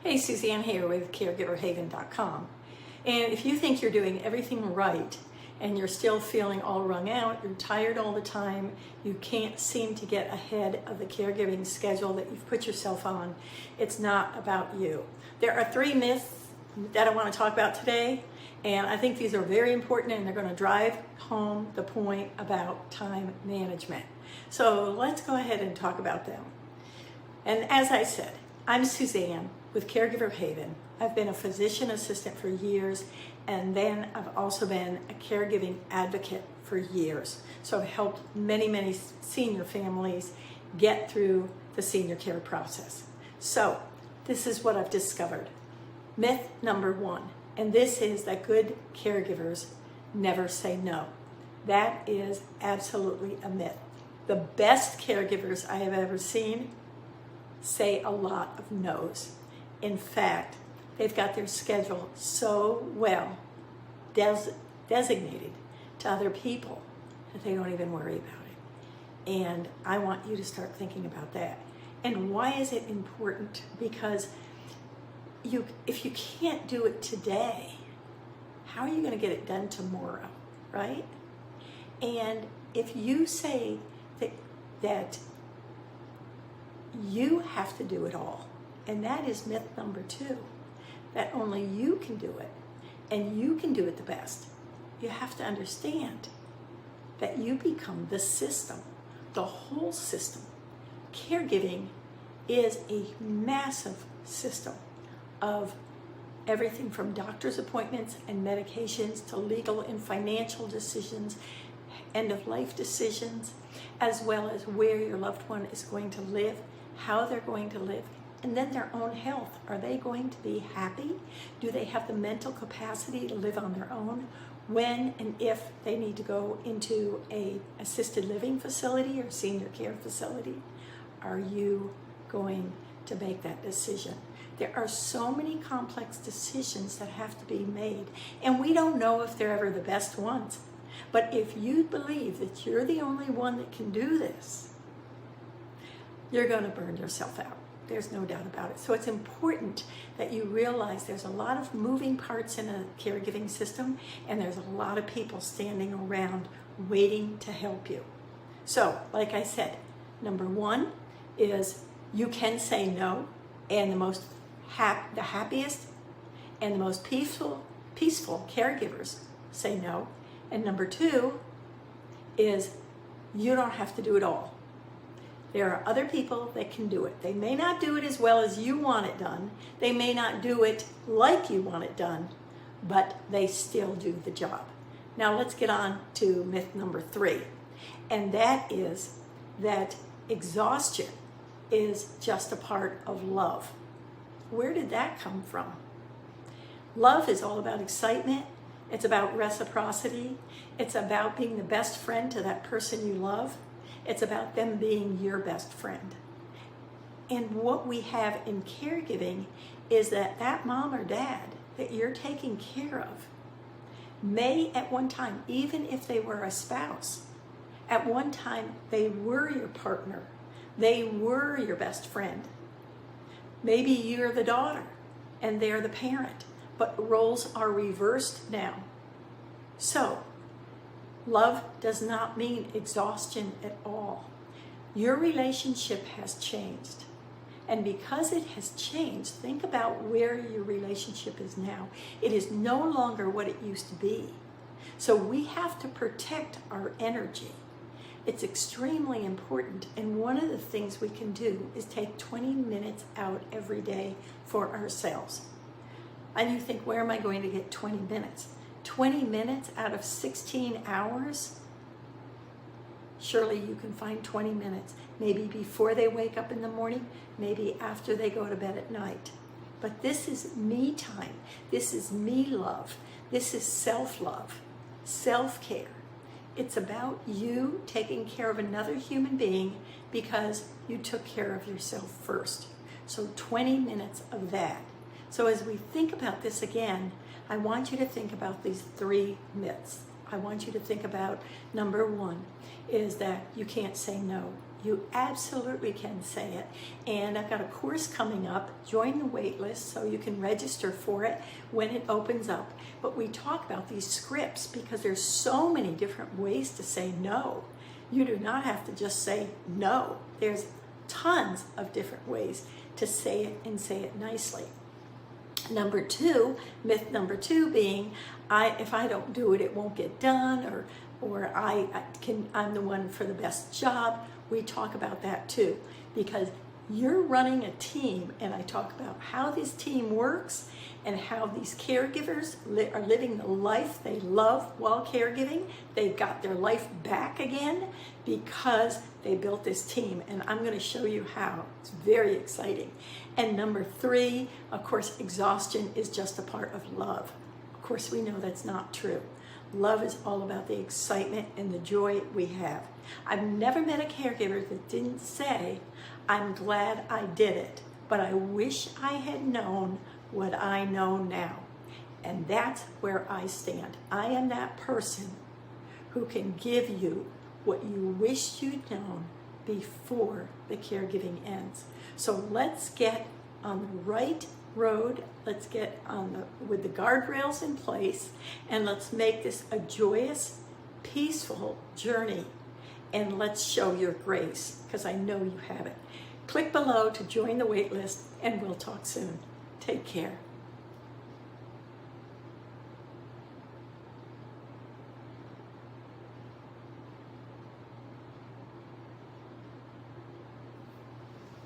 Hey, Suzanne here with caregiverhaven.com. And if you think you're doing everything right and you're still feeling all wrung out, you're tired all the time, you can't seem to get ahead of the caregiving schedule that you've put yourself on, it's not about you. There are 3 myths that I want to talk about today, and I think these are very important and they're going to drive home the point about time management. So let's go ahead and talk about them. And as I said, I'm Suzanne with Caregiver Haven. I've been a physician assistant for years, and then I've also been a caregiving advocate for years. So I've helped many senior families get through the senior care process. So this is what I've discovered. Myth number 1, and this is that good caregivers never say no. That is absolutely a myth. The best caregivers I have ever seen say a lot of no's. In fact, they've got their schedule so well designated to other people that they don't even worry about it. And I want you to start thinking about that. And why is it important? Because if you can't do it today, how are you going to get it done tomorrow, right? And if you say that you have to do it all, and that is myth number 2, that only you can do it, and you can do it the best. You have to understand that you become the system, the whole system. Caregiving is a massive system of everything from doctor's appointments and medications to legal and financial decisions, end-of-life decisions, as well as where your loved one is going to live, how they're going to live, and then their own health. Are they going to be happy? Do they have the mental capacity to live on their own? When and if they need to go into a assisted living facility or senior care facility, are you going to make that decision? There are so many complex decisions that have to be made, and we don't know if they're ever the best ones. But if you believe that you're the only one that can do this, you're going to burn yourself out. There's no doubt about it. So it's important that you realize there's a lot of moving parts in a caregiving system, and there's a lot of people standing around waiting to help you. So, like I said, number 1 is you can say no, and the happiest and the most peaceful caregivers say no. And number 2 is you don't have to do it all. There are other people that can do it. They may not do it as well as you want it done. They may not do it like you want it done, but they still do the job. Now let's get on to myth number 3. And that is that exhaustion is just a part of love. Where did that come from? Love is all about excitement. It's about reciprocity. It's about being the best friend to that person you love. It's about them being your best friend. And what we have in caregiving is that mom or dad that you're taking care of may at one time, even if they were a spouse, at one time they were your partner. They were your best friend. Maybe you're the daughter and they're the parent, but roles are reversed now. So, love does not mean exhaustion at all. Your relationship has changed. And because it has changed, think about where your relationship is now. It is no longer what it used to be. So we have to protect our energy. It's extremely important. And one of the things we can do is take 20 minutes out every day for ourselves. And you think, where am I going to get 20 minutes? 20 minutes out of 16 hours? Surely you can find 20 minutes, maybe before they wake up in the morning, maybe after they go to bed at night. But this is me time. This is me love. This is self-love, self-care. It's about you taking care of another human being because you took care of yourself first. So 20 minutes of that. So as we think about this again, I want you to think about these 3 myths. I want you to think about number 1 is that you can't say no. You absolutely can say it. And I've got a course coming up. Join the waitlist so you can register for it when it opens up. But we talk about these scripts because there's so many different ways to say no. You do not have to just say no. There's tons of different ways to say it and say it nicely. Number two, myth number two being, if I don't do it, it won't get done, or I'm the one for the best job. We talk about that too, because you're running a team, and I talk about how this team works and how these caregivers are living the life they love while caregiving. They've got their life back again because they built this team, and I'm going to show you how. It's very exciting. And number three, of course, exhaustion is just a part of love. Of course, we know that's not true. Love is all about the excitement and the joy we have. I've never met a caregiver that didn't say, I'm glad I did it, but I wish I had known what I know now. And that's where I stand. I am that person who can give you what you wish you'd known before the caregiving ends. So let's get on the right road. Let's get with the guardrails in place, and let's make this a joyous, peaceful journey. And let's show your grace, because I know you have it. Click below to join the waitlist, and we'll talk soon. Take care.